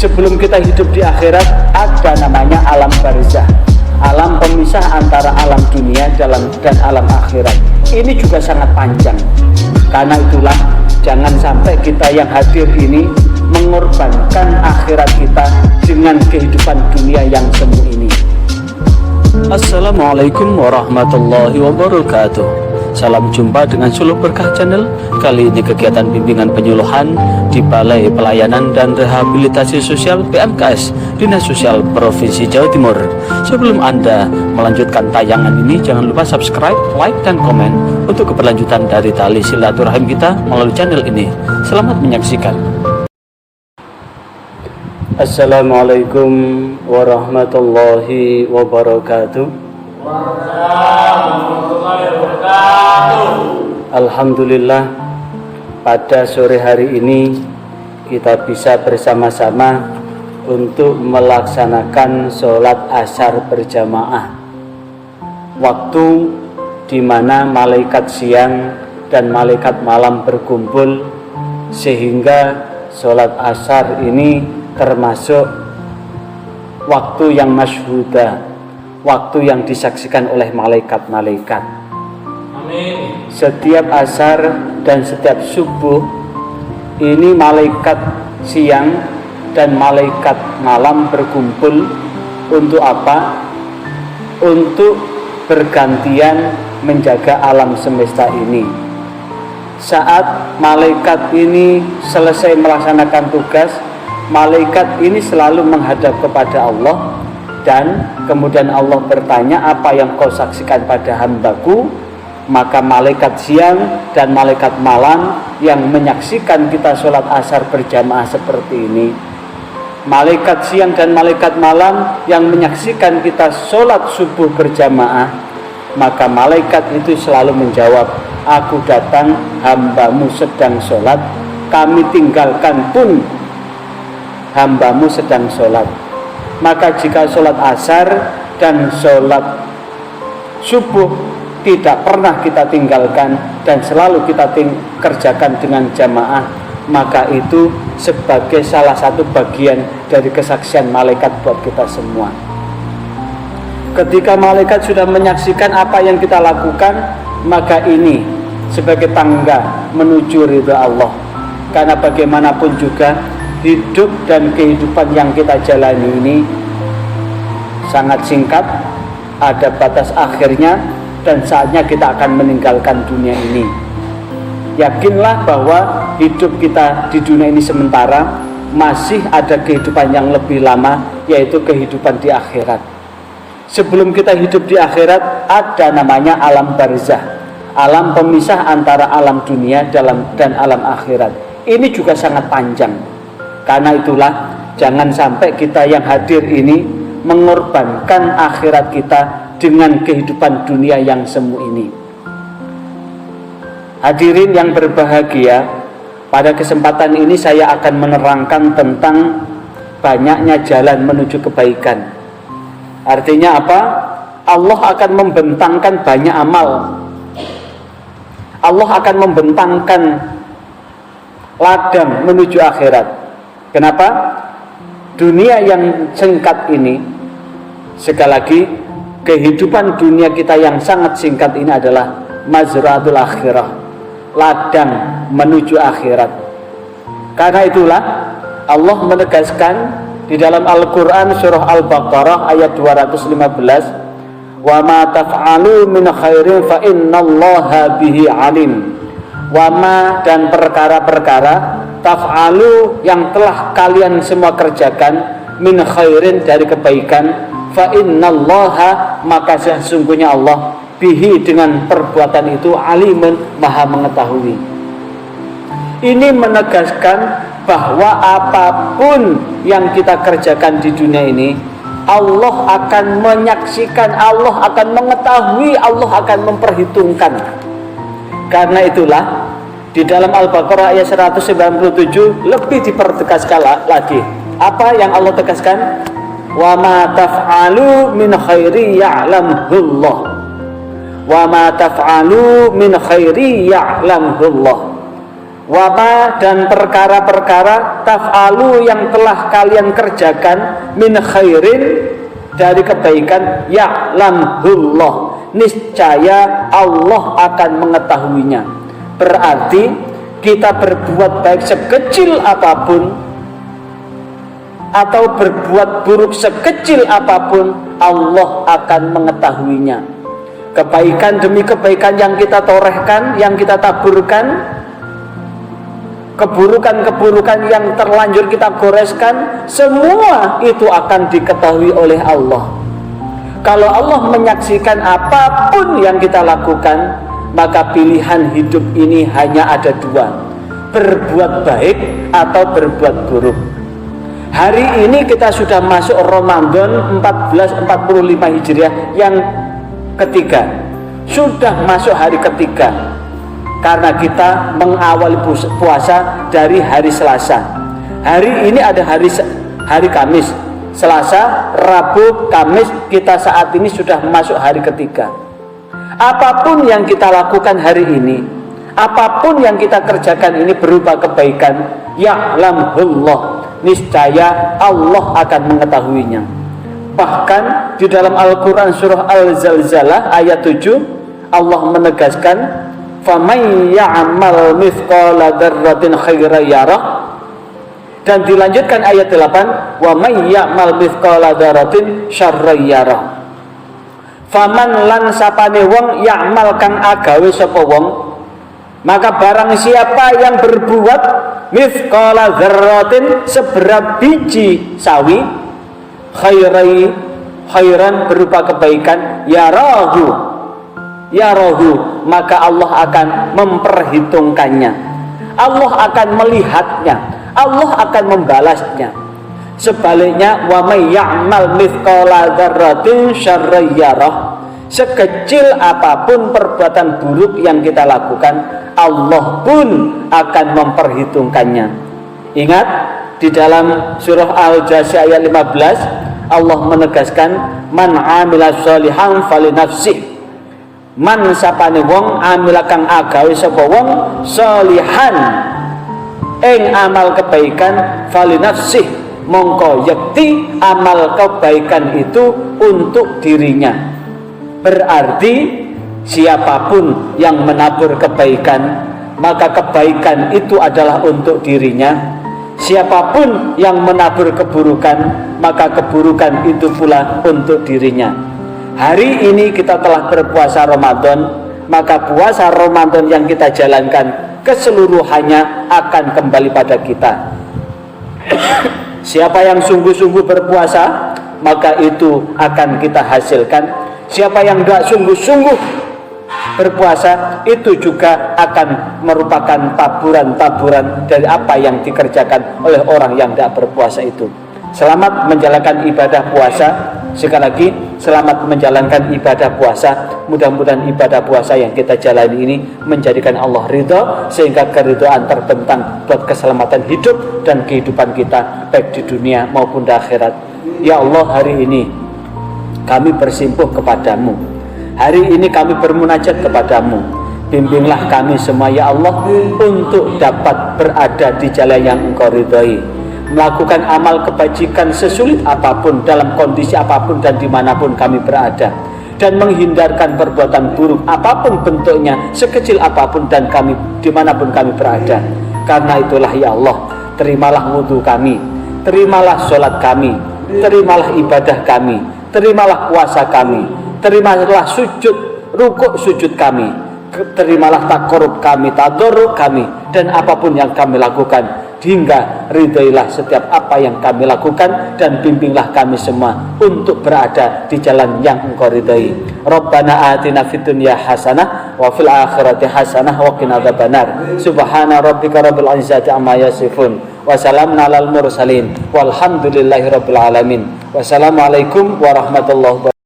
Sebelum kita hidup di akhirat, ada namanya alam barzah, alam pemisah antara alam dunia dan alam akhirat. Ini juga sangat panjang. Karena itulah, jangan sampai kita yang hadir ini mengorbankan akhirat kita dengan kehidupan dunia yang semu ini. Assalamualaikum warahmatullahi wabarakatuh. Salam jumpa dengan Suluh Berkah Channel. Kali ini kegiatan bimbingan penyuluhan di Balai Pelayanan dan Rehabilitasi Sosial PMKS Dinas Sosial Provinsi Jawa Timur. Sebelum Anda melanjutkan tayangan ini, jangan lupa subscribe, like, dan komen untuk keberlanjutan dari tali silaturahim kita melalui channel ini. Selamat menyaksikan. Assalamualaikum warahmatullahi wabarakatuh. Alhamdulillah, pada sore hari ini kita bisa bersama-sama untuk melaksanakan sholat asar berjamaah, waktu di mana malaikat siang dan malaikat malam berkumpul, sehingga sholat asar ini termasuk waktu yang masyhudah, waktu yang disaksikan oleh malaikat-malaikat. Amin. Setiap asar dan setiap subuh ini malaikat siang dan malaikat malam berkumpul untuk apa? Untuk bergantian menjaga alam semesta ini. Saat malaikat ini selesai melaksanakan tugas, malaikat ini selalu menghadap kepada Allah, dan kemudian Allah bertanya, apa yang kau saksikan pada hambaku? Maka malaikat siang dan malaikat malam yang menyaksikan kita sholat asar berjamaah seperti ini, malaikat siang dan malaikat malam yang menyaksikan kita sholat subuh berjamaah, maka malaikat itu selalu menjawab, aku datang, hambamu sedang sholat, kami tinggalkan pun hambamu sedang sholat. Maka jika sholat asar dan sholat subuh tidak pernah kita tinggalkan dan selalu kita kerjakan dengan jamaah, maka itu sebagai salah satu bagian dari kesaksian malaikat buat kita semua. Ketika malaikat sudah menyaksikan apa yang kita lakukan, maka ini sebagai tangga menuju ridha Allah. Karena bagaimanapun juga hidup dan kehidupan yang kita jalani ini sangat singkat, ada batas akhirnya, dan saatnya kita akan meninggalkan dunia ini. Yakinlah bahwa hidup kita di dunia ini sementara, masih ada kehidupan yang lebih lama, yaitu kehidupan di akhirat. Sebelum kita hidup di akhirat, ada namanya alam barzah, alam pemisah antara alam dunia dan alam akhirat. Ini juga sangat panjang. Karena itulah, jangan sampai kita yang hadir ini mengorbankan akhirat kita dengan kehidupan dunia yang semu ini. Hadirin yang berbahagia, pada kesempatan ini saya akan menerangkan tentang banyaknya jalan menuju kebaikan. Artinya apa? Allah akan membentangkan banyak amal. Allah akan membentangkan ladang menuju akhirat. Kenapa? Dunia yang singkat ini, sekali lagi, kehidupan dunia kita yang sangat singkat ini adalah mazra'atul akhirah, ladang menuju akhirat. Karena itulah Allah menegaskan di dalam Al-Quran surah Al-Baqarah ayat 215, wa ma taf'alu min khairin fa innallaha bihi alim. Wa ma, dan perkara-perkara, taf'alu, yang telah kalian semua kerjakan, min khairin, dari kebaikan, fa innallaha, maka sesungguhnya Allah, bihi, dengan perbuatan itu, alimun, maha mengetahui. Ini menegaskan bahwa apapun yang kita kerjakan di dunia ini, Allah akan menyaksikan, Allah akan mengetahui, Allah akan memperhitungkan. Karena itulah di dalam Al-Baqarah ayat 197 lebih dipertegaskan lagi. Apa yang Allah tegaskan? Wa ma taf'alu min khairi ya'lamullah. Wa ma taf'alu min khairi ya'lamullah. wama dan perkara-perkara taf'alu yang telah kalian kerjakan min khairin dari kebaikan ya'lamhullah, niscaya Allah akan mengetahuinya. Berarti kita berbuat baik sekecil apapun atau berbuat buruk sekecil apapun, Allah akan mengetahuinya. Kebaikan demi kebaikan yang kita torehkan, yang kita taburkan, keburukan-keburukan yang terlanjur kita goreskan, semua itu akan diketahui oleh Allah. Kalau Allah menyaksikan apapun yang kita lakukan, maka pilihan hidup ini hanya ada dua: berbuat baik atau berbuat buruk. Hari ini kita sudah masuk Ramadan 1445 Hijriah yang ketiga, sudah masuk hari ketiga, karena kita mengawali puasa dari hari Selasa. Hari ini ada hari Kamis, Selasa, Rabu, Kamis, kita saat ini sudah masuk hari ketiga. Apapun yang kita lakukan hari ini, apapun yang kita kerjakan ini berupa kebaikan, ya'lamhullah, niscaya Allah akan mengetahuinya. Bahkan di dalam Al-Quran surah Al-Zalzalah ayat 7, Allah menegaskan, faman ya'mal mithqala dzarratin khairan yarah, dan dilanjutkan ayat 8, wa may ya'mal mithqala dzarratin syarran yarah. Faman lan sapane wong ya'mal kang agawe sapa wong, maka barang siapa yang berbuat mithqala dzarratin seberat biji sawi, khairan berupa kebaikan, yarahu, maka Allah akan memperhitungkannya, Allah akan melihatnya, Allah akan membalasnya. Sebaliknya, wa may ya'mal mithqala dzarratin syarran yarah, sekecil apapun perbuatan buruk yang kita lakukan, Allah pun akan memperhitungkannya. Ingat, di dalam surah Al-Jasiyah ayat 15, Allah menegaskan, man amila sholihan falinafsih, man sapane wong amila kang agawe sapa wong sholihan ing amal kebaikan, falinafsih, mongko yakti amal kebaikan itu untuk dirinya. Berarti siapapun yang menabur kebaikan, maka kebaikan itu adalah untuk dirinya. Siapapun yang menabur keburukan, maka keburukan itu pula untuk dirinya. Hari ini kita telah berpuasa Ramadan, maka puasa Ramadan yang kita jalankan keseluruhannya akan kembali pada kita. Siapa yang sungguh-sungguh berpuasa, maka itu akan kita hasilkan. Siapa yang tidak sungguh-sungguh berpuasa, itu juga akan merupakan taburan-taburan dari apa yang dikerjakan oleh orang yang tidak berpuasa itu. Selamat menjalankan ibadah puasa. Sekali lagi, selamat menjalankan ibadah puasa. Mudah-mudahan ibadah puasa yang kita jalani ini menjadikan Allah ridho, sehingga keridhaan terbentang buat keselamatan hidup dan kehidupan kita, baik di dunia maupun di akhirat. Ya Allah, hari ini kami bersimpuh kepadamu. Hari ini kami bermunajat kepadamu. Bimbinglah kami semua ya Allah, untuk dapat berada di jalan yang Engkau ridhoi, melakukan amal kebajikan sesulit apapun, dalam kondisi apapun dan dimanapun kami berada, dan menghindarkan perbuatan buruk apapun bentuknya, sekecil apapun dan kami dimanapun kami berada. Karena itulah ya Allah, terimalah wudhu kami, terimalah sholat kami, terimalah ibadah kami, terimalah puasa kami, terimalah sujud, rukuk sujud kami, terimalah takorub kami, tadoruk kami, dan apapun yang kami lakukan, hingga ridhoilah setiap apa yang kami lakukan, dan bimbinglah kami semua untuk berada di jalan yang Engkau ridhoi. Rabbana atina fid dunya hasanah wa fil akhirati hasanah wa qina adzabannar. Subhana rabbika rabbil izzati amma yasifun wa salamun alal mursalin walhamdulillahi rabbil alamin. Wassalamualaikum warahmatullahi wabarakatuh.